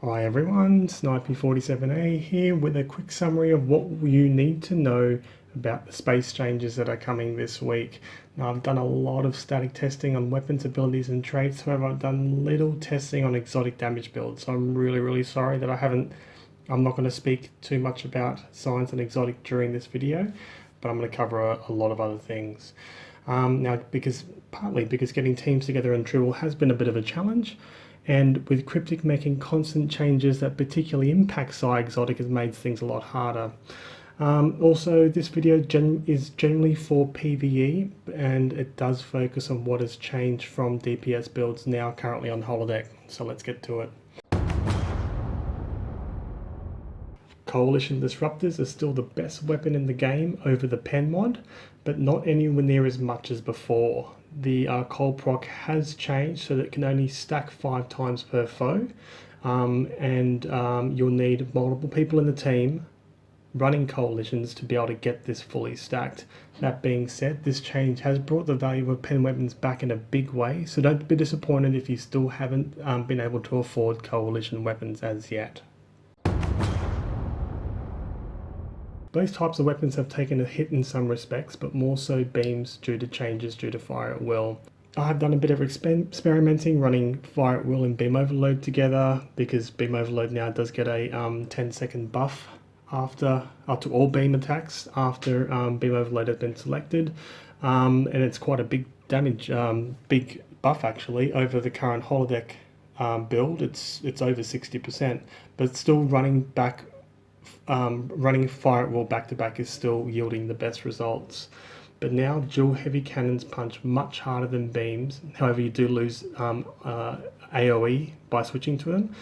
Hi everyone, Snipey47A here with a quick summary of what you need to know about the space changes that are coming this week. Now I've done a lot of static testing on weapons, abilities and traits, however I've done little testing on exotic damage builds, so I'm really sorry that I'm not going to speak too much about science and exotic during this video, but I'm going to cover a lot of other things. Now, partly because getting teams together in Dribble has been a bit of a challenge, and with Cryptic making constant changes that particularly impact Psi Exotic has made things a lot harder. Also, this video is generally for PvE, and it does focus on what has changed from DPS builds now currently on holodeck, so let's get to it. Coalition Disruptors are still the best weapon in the game over the Pen mod, but not anywhere near as much as before. The Coal Proc has changed so that it can only stack 5 times per foe, and you'll need multiple people in the team running coalitions to be able to get this fully stacked. That being said, this change has brought the value of pen weapons back in a big way, so don't be disappointed if you still haven't been able to afford coalition weapons as yet. Both types of weapons have taken a hit in some respects, but more so beams due to changes due to fire at will. I have done a bit of experimenting running fire at will and beam overload together, because beam overload now does get a 10-second buff after to all beam attacks after beam overload has been selected, and it's quite a big damage, big buff actually over the current holodeck build. It's over 60%, but still running fire at will back to back is still yielding the best results. But now dual heavy cannons punch much harder than beams. However, you do lose AoE by switching to them.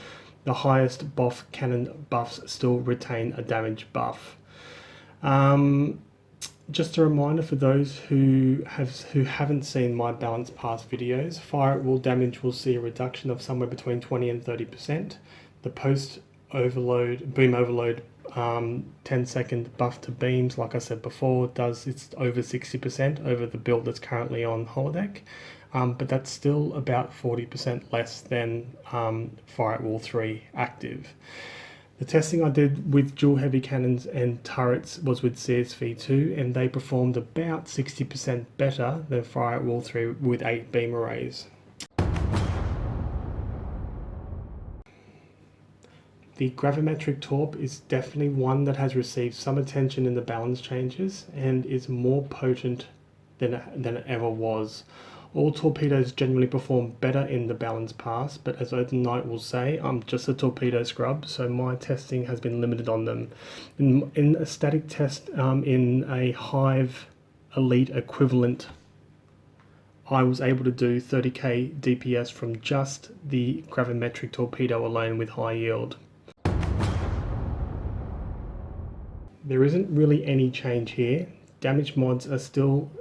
The highest buff cannon buffs still retain a damage buff. Just a reminder for those who haven't seen my Balance Pass videos, fire at will damage will see a reduction of somewhere between 20 and 30%. The post overload, beam overload 10-second buff to beams, like I said before, it's over 60% over the build that's currently on holodeck, but that's still about 40% less than fire at will 3 active. The testing I did with dual heavy cannons and turrets was with CSV2, and they performed about 60% better than fire at will 3 with 8 beam arrays. The gravimetric torp is definitely one that has received some attention in the balance changes and is more potent than it ever was. All torpedoes generally perform better in the balance pass, but as Odin Knight will say, I'm just a torpedo scrub, so my testing has been limited on them. In a static test in a Hive Elite equivalent, I was able to do 30k DPS from just the gravimetric torpedo alone with high yield. There isn't really any change here. Damage mods are still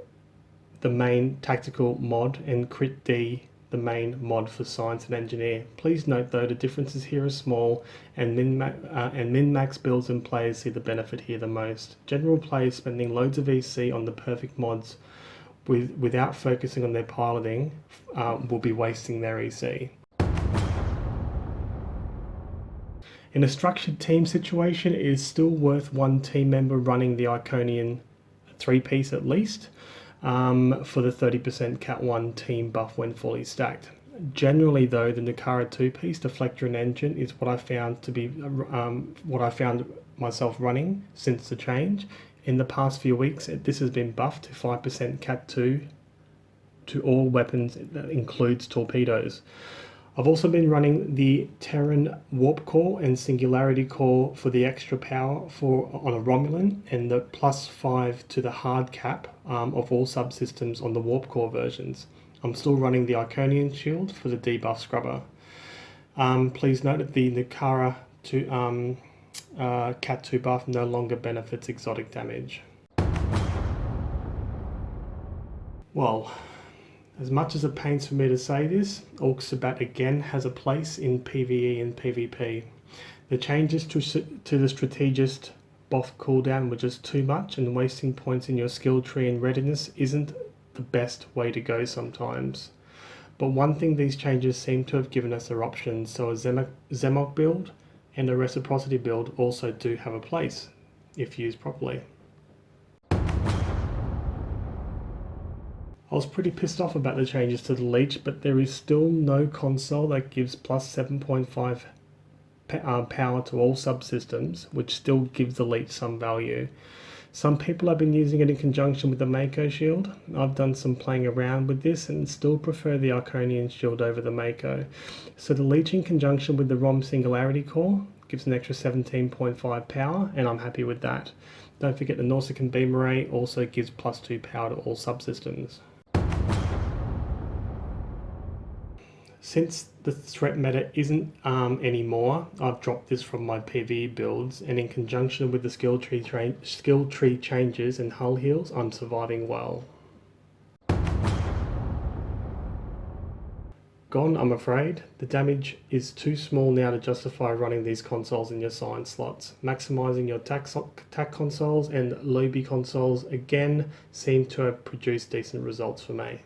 the main tactical mod, and Crit D the main mod for Science and Engineer. Please note though, the differences here are small, and min-max builds and players see the benefit here the most. General players spending loads of EC on the perfect mods without focusing on their piloting will be wasting their EC. In a structured team situation, it is still worth one team member running the Iconian 3-piece at least for the 30% Cat 1 team buff when fully stacked. Generally though, the Nucara 2-piece deflector and engine is what I found to be what I found myself running since the change. In the past few weeks, this has been buffed to 5% Cat 2 to all weapons that includes torpedoes. I've also been running the Terran Warp Core and Singularity Core for the extra power on a Romulan, and the +5 to the hard cap of all subsystems on the Warp Core versions. I'm still running the Iconian Shield for the debuff scrubber. Please note that the Nucara Cat 2 buff no longer benefits exotic damage. Well, as much as it pains for me to say this, Orc Sabbat again has a place in PvE and PvP. The changes to the strategist buff cooldown were just too much, and wasting points in your skill tree and readiness isn't the best way to go sometimes. But one thing these changes seem to have given us are options, so a Zemok build and a Reciprocity build also do have a place if used properly. I was pretty pissed off about the changes to the leech, but there is still no console that gives plus 7.5 power to all subsystems, which still gives the leech some value. Some people have been using it in conjunction with the Mako shield. I've done some playing around with this and still prefer the Iconian shield over the Mako. So the leech in conjunction with the ROM Singularity core gives an extra 17.5 power, and I'm happy with that. Don't forget the Nausicaan Beam Array also gives plus 2 power to all subsystems. Since the threat meta isn't anymore, I've dropped this from my PvE builds, and in conjunction with the skill tree changes and hull heals, I'm surviving well. Gone, I'm afraid. The damage is too small now to justify running these consoles in your science slots. Maximising your TAC consoles and Lobby consoles again seem to have produced decent results for me.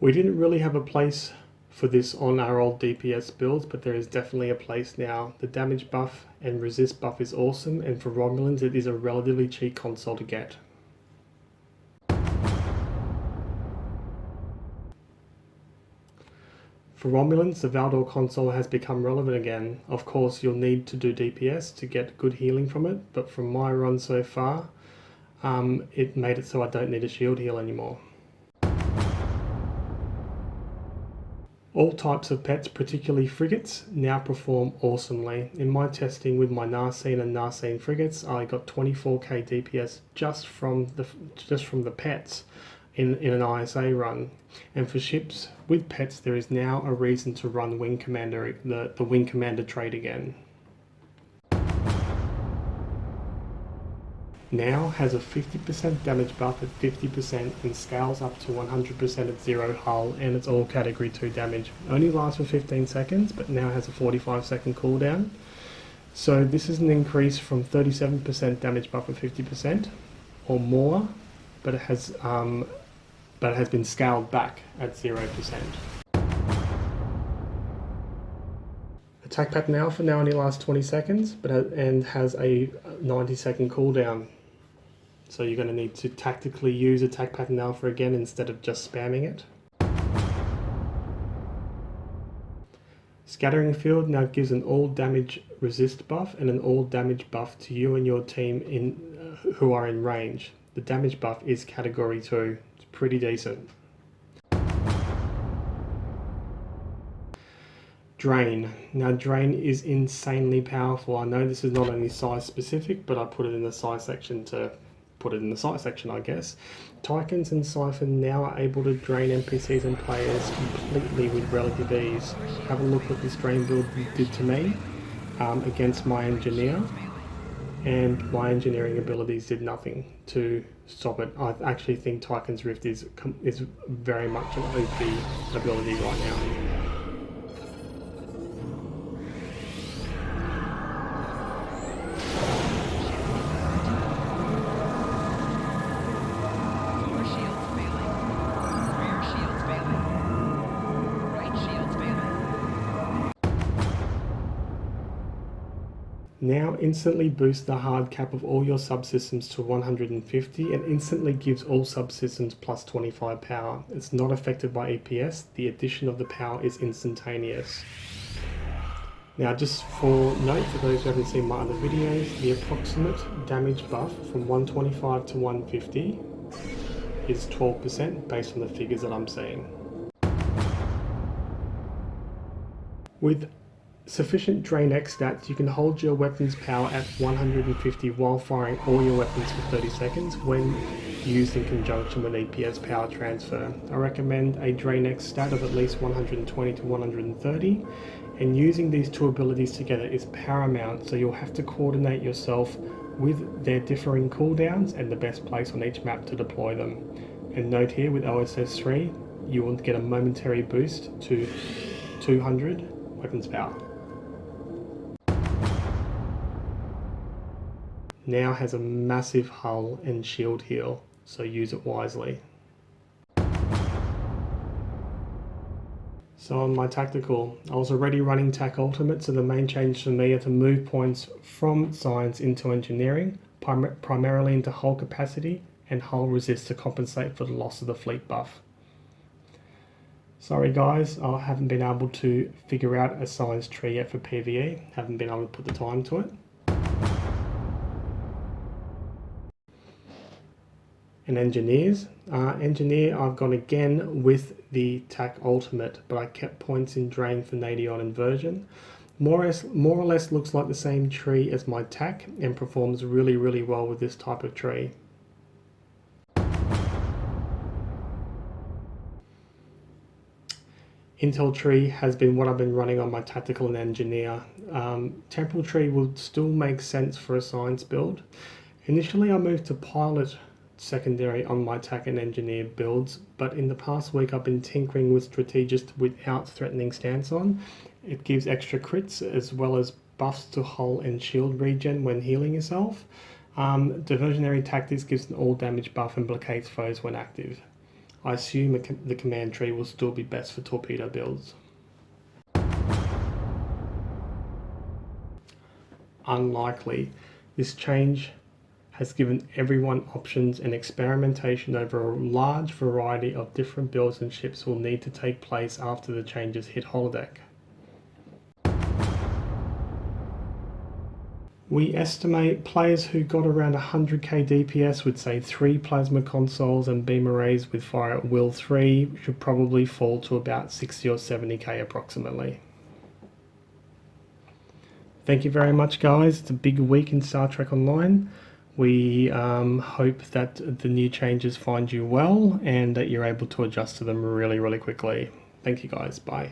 We didn't really have a place for this on our old DPS builds, but there is definitely a place now. The damage buff and resist buff is awesome, and for Romulans it is a relatively cheap console to get. For Romulans, the Valdor console has become relevant again. Of course, you'll need to do DPS to get good healing from it, but from my run so far, it made it so I don't need a shield heal anymore. All types of pets, particularly frigates, now perform awesomely. In my testing with my Narcene and Narcene frigates, I got 24k DPS just from the pets in an ISA run. And for ships with pets, there is now a reason to run Wing Commander, the Wing Commander trait again. Now has a 50% damage buff at 50% and scales up to 100% at 0 hull, and it's all category 2 damage. Only lasts for 15 seconds, but now has a 45-second cooldown. So this is an increase from 37% damage buff at 50% or more, but it has been scaled back at 0%. Attack Pattern Alpha now only lasts 20 seconds, and has a 90-second cooldown. So you're going to need to tactically use Attack Pattern Alpha again instead of just spamming it. Scattering Field now gives an all damage resist buff and an all damage buff to you and your team who are in range. The damage buff is category 2. It's pretty decent. Drain. Now Drain is insanely powerful. I know this is not only size specific, but I put it in the size section to put it in the size section, I guess. Tychons and Siphon now are able to drain NPCs and players completely with relative ease. Have a look what this drain build did to me against my engineer, and my engineering abilities did nothing to stop it. I actually think Tychon's Rift is very much an OP ability right now. Now instantly boost the hard cap of all your subsystems to 150 and instantly gives all subsystems plus 25 power. It's not affected by EPS, the addition of the power is instantaneous. Now just for note, for those who haven't seen my other videos, the approximate damage buff from 125 to 150 is 12% based on the figures that I'm seeing. With sufficient Drain X stats, you can hold your weapon's power at 150 while firing all your weapons for 30 seconds when used in conjunction with EPS power transfer. I recommend a Drain X stat of at least 120 to 130, and using these two abilities together is paramount, so you'll have to coordinate yourself with their differing cooldowns and the best place on each map to deploy them. And note here, with OSS 3, you will get a momentary boost to 200 weapons power. Now has a massive hull and shield heal, so use it wisely. So on my tactical, I was already running TAC Ultimate, so the main change for me are to move points from science into engineering, primarily into hull capacity and hull resist to compensate for the loss of the fleet buff. Sorry guys, I haven't been able to figure out a science tree yet for PvE, haven't been able to put the time to it. And engineers. Engineer, I've gone again with the TAC Ultimate, but I kept points in drain for Nadion inversion. More or less looks like the same tree as my TAC and performs really well with this type of tree. Intel tree has been what I've been running on my tactical and engineer. Temporal tree will still make sense for a science build. Initially I moved to pilot secondary on my TAC and engineer builds, but in the past week I've been tinkering with strategist without threatening stance on. It gives extra crits as well as buffs to hull and shield regen when healing yourself. Diversionary tactics gives an all damage buff and blockades foes when active. I assume the command tree will still be best for torpedo builds. Unlikely. This change has given everyone options, and experimentation over a large variety of different builds and ships will need to take place after the changes hit holodeck. We estimate players who got around 100k DPS with say 3 plasma consoles and beam arrays with fire at will 3 should probably fall to about 60 or 70k approximately. Thank you very much guys, it's a big week in Star Trek Online. We hope that the new changes find you well and that you're able to adjust to them really quickly. Thank you guys, bye.